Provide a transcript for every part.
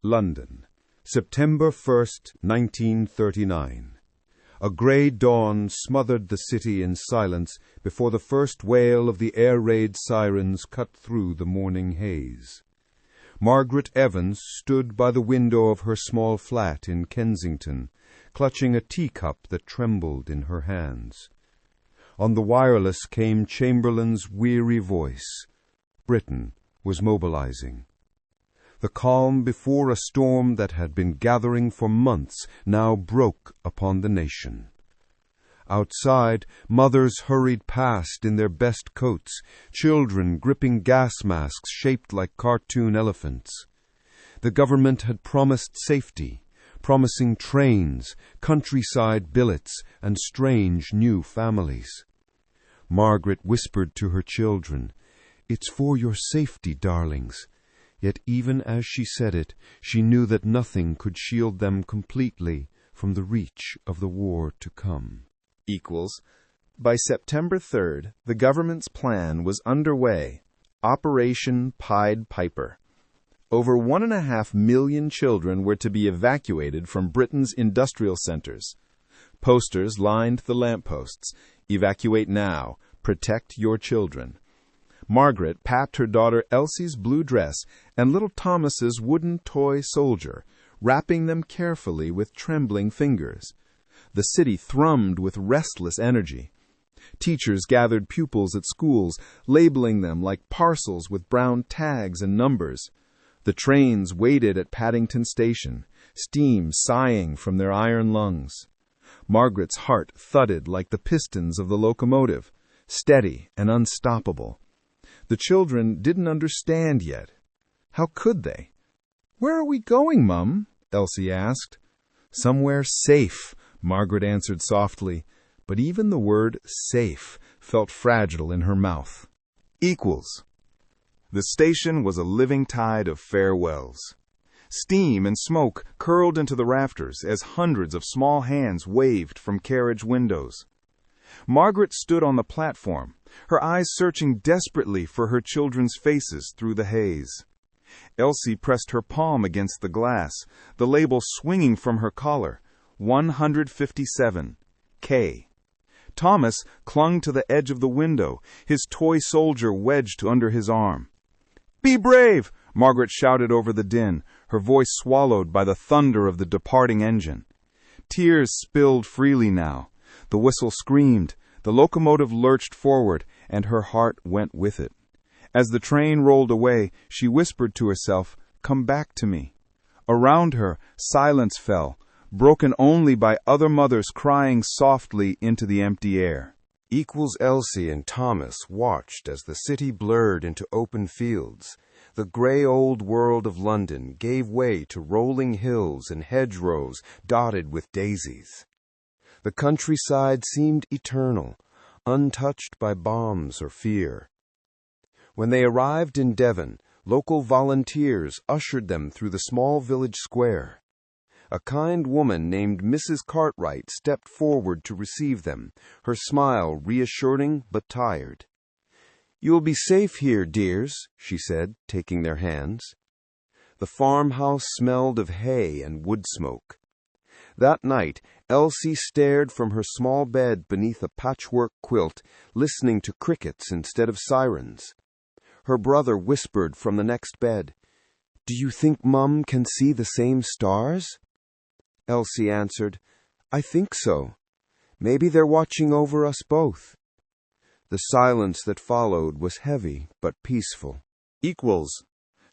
London, September 1st, 1939. A grey dawn smothered the city in silence before the first wail of the air raid sirens cut through the morning haze. Margaret Evans stood by the window of her small flat in Kensington, clutching a teacup that trembled in her hands. On the wireless came Chamberlain's weary voice. Britain was mobilizing. The calm before a storm that had been gathering for months now broke upon the nation. Outside, mothers hurried past in their best coats, children gripping gas masks shaped like cartoon elephants. The government had promised safety, promising trains, countryside billets, and strange new families. Margaret whispered to her children, "It's for your safety, darlings." Yet even as she said it, she knew that nothing could shield them completely from the reach of the war to come. By September 3rd, the government's plan was underway, Operation Pied Piper. Over 1.5 million children were to be evacuated from Britain's industrial centers. Posters lined the lampposts, "Evacuate now, protect your children." Margaret packed her daughter Elsie's blue dress and little Thomas's wooden toy soldier, wrapping them carefully with trembling fingers. The city thrummed with restless energy. Teachers gathered pupils at schools, labeling them like parcels with brown tags and numbers. The trains waited at Paddington Station, steam sighing from their iron lungs. Margaret's heart thudded like the pistons of the locomotive, steady and unstoppable. The children didn't understand yet. How could they? "Where are we going, Mum?" Elsie asked. "Somewhere safe," Margaret answered softly, but even the word safe felt fragile in her mouth. The station was a living tide of farewells. Steam and smoke curled into the rafters as hundreds of small hands waved from carriage windows. Margaret stood on the platform, her eyes searching desperately for her children's faces through the haze. Elsie pressed her palm against the glass, the label swinging from her collar, 157, K. Thomas clung to the edge of the window, his toy soldier wedged under his arm. "Be brave!" Margaret shouted over the din, her voice swallowed by the thunder of the departing engine. Tears spilled freely now. The whistle screamed, the locomotive lurched forward, and her heart went with it. As the train rolled away, she whispered to herself, "Come back to me." Around her, silence fell, broken only by other mothers crying softly into the empty air. Elsie and Thomas watched as the city blurred into open fields. The grey old world of London gave way to rolling hills and hedgerows dotted with daisies. The countryside seemed eternal, untouched by bombs or fear. When they arrived in Devon, local volunteers ushered them through the small village square. A kind woman named Mrs. Cartwright stepped forward to receive them, her smile reassuring but tired. "You'll be safe here, dears," she said, taking their hands. The farmhouse smelled of hay and wood smoke. That night, Elsie stared from her small bed beneath a patchwork quilt, listening to crickets instead of sirens. Her brother whispered from the next bed, "Do you think Mum can see the same stars?" Elsie answered, "I think so. Maybe they're watching over us both." The silence that followed was heavy but peaceful.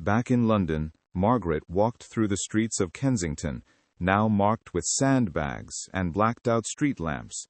Back in London, Margaret walked through the streets of Kensington, now marked with sandbags and blacked-out street lamps.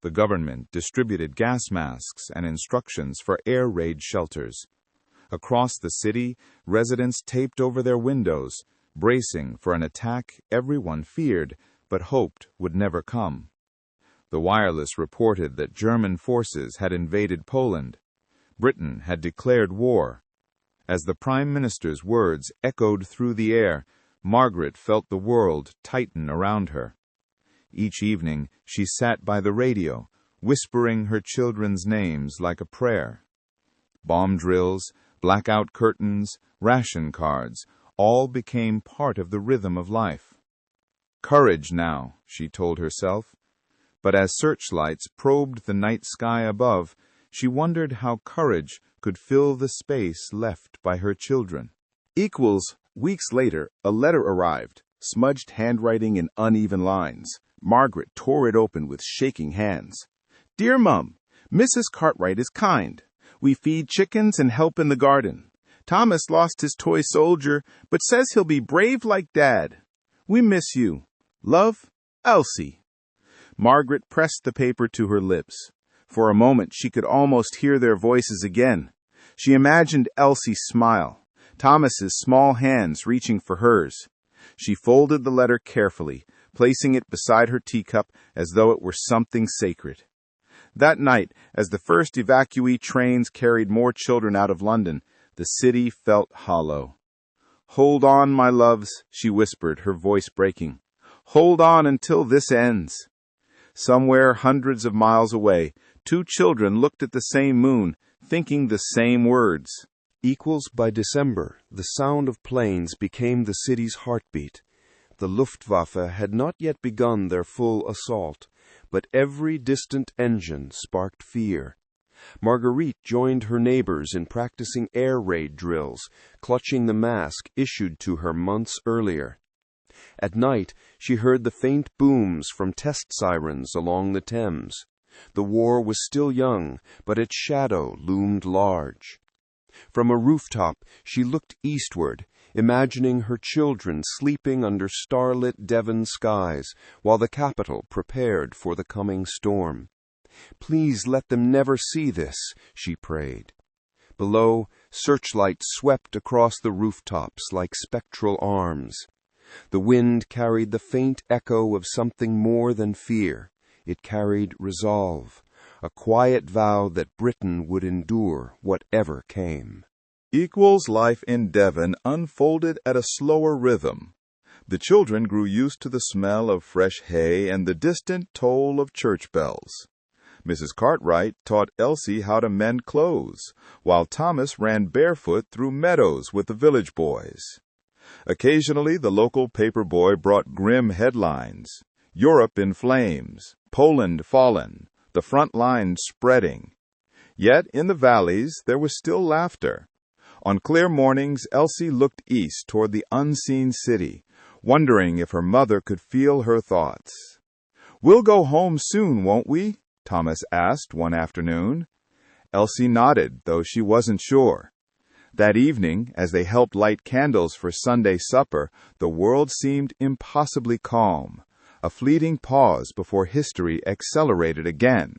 The government distributed gas masks and instructions for air raid shelters. Across the city, residents taped over their windows, bracing for an attack everyone feared but hoped would never come. The wireless reported that German forces had invaded Poland. Britain had declared war. As the Prime Minister's words echoed through the air, Margaret felt the world tighten around her. Each evening, she sat by the radio, whispering her children's names like a prayer. Bomb drills, blackout curtains, ration cards, All became part of the rhythm of life. Courage now, she told herself. But as searchlights probed the night sky above, she wondered how courage could fill the space left by her children. Weeks later, a letter arrived, smudged handwriting in uneven lines. Margaret tore it open with shaking hands. "Dear Mum, Mrs. Cartwright is kind. We feed chickens and help in the garden. Thomas lost his toy soldier, but says he'll be brave like Dad. We miss you. Love, Elsie." Margaret pressed the paper to her lips. For a moment, she could almost hear their voices again. She imagined Elsie's smile, Thomas's small hands reaching for hers. She folded the letter carefully, placing it beside her teacup as though it were something sacred. That night, as the first evacuee trains carried more children out of London, the city felt hollow. "Hold on, my loves," she whispered, her voice breaking. "Hold on until this ends." Somewhere hundreds of miles away, two children looked at the same moon, thinking the same words. By December, the sound of planes became the city's heartbeat. The Luftwaffe had not yet begun their full assault, but every distant engine sparked fear. Marguerite joined her neighbors in practicing air raid drills, clutching the mask issued to her months earlier. At night, she heard the faint booms from test sirens along the Thames. The war was still young, but its shadow loomed large. From a rooftop, she looked eastward, imagining her children sleeping under starlit Devon skies while the capital prepared for the coming storm. Please let them never see this, she prayed. Below, searchlights swept across the rooftops like spectral arms. The wind carried the faint echo of something more than fear. It carried resolve, a quiet vow that Britain would endure whatever came. Life in Devon unfolded at a slower rhythm. The children grew used to the smell of fresh hay and the distant toll of church bells. Mrs. Cartwright taught Elsie how to mend clothes, while Thomas ran barefoot through meadows with the village boys. Occasionally, the local paper boy brought grim headlines: "Europe in flames," "Poland fallen," "The front line spreading." Yet in the valleys there was still laughter. On clear mornings, Elsie looked east toward the unseen city, wondering if her mother could feel her thoughts. "We'll go home soon, won't we?" Thomas asked one afternoon. Elsie nodded, though she wasn't sure. That evening, as they helped light candles for Sunday supper, the world seemed impossibly calm, a fleeting pause before history accelerated again.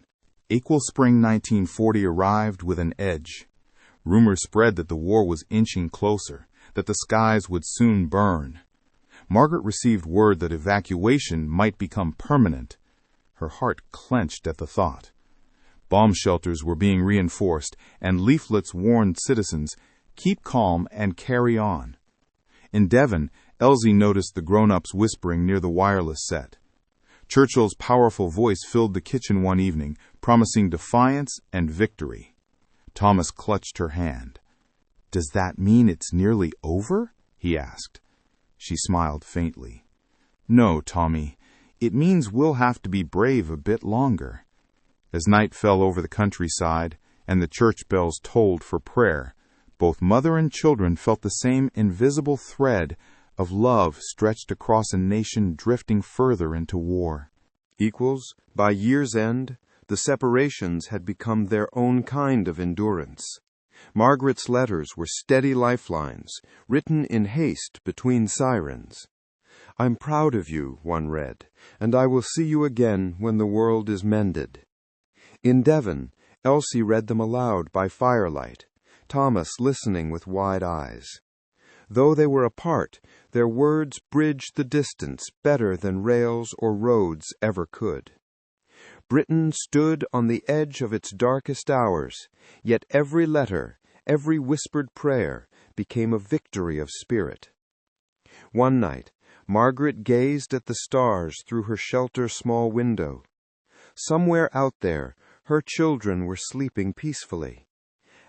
Spring 1940 arrived with an edge. Rumors spread that the war was inching closer, that the skies would soon burn. Margaret received word that evacuation might become permanent. Her heart clenched at the thought. Bomb shelters were being reinforced, and leaflets warned citizens, "Keep calm and carry on." In Devon, Elsie noticed the grown-ups whispering near the wireless set. Churchill's powerful voice filled the kitchen one evening, promising defiance and victory. Thomas clutched her hand. "Does that mean it's nearly over?" he asked. She smiled faintly. "No, Tommy. It means we'll have to be brave a bit longer." As night fell over the countryside and the church bells tolled for prayer, both mother and children felt the same invisible thread of love stretched across a nation drifting further into war. By year's end, the separations had become their own kind of endurance. Margaret's letters were steady lifelines, written in haste between sirens. "I'm proud of you," one read, "and I will see you again when the world is mended." In Devon, Elsie read them aloud by firelight, Thomas listening with wide eyes. Though they were apart, their words bridged the distance better than rails or roads ever could. Britain stood on the edge of its darkest hours, yet every letter, every whispered prayer, became a victory of spirit. One night, Margaret gazed at the stars through her shelter small window. Somewhere out there, her children were sleeping peacefully,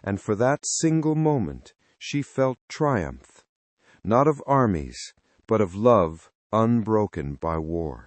and for that single moment she felt triumph. not of armies, but of love unbroken by war.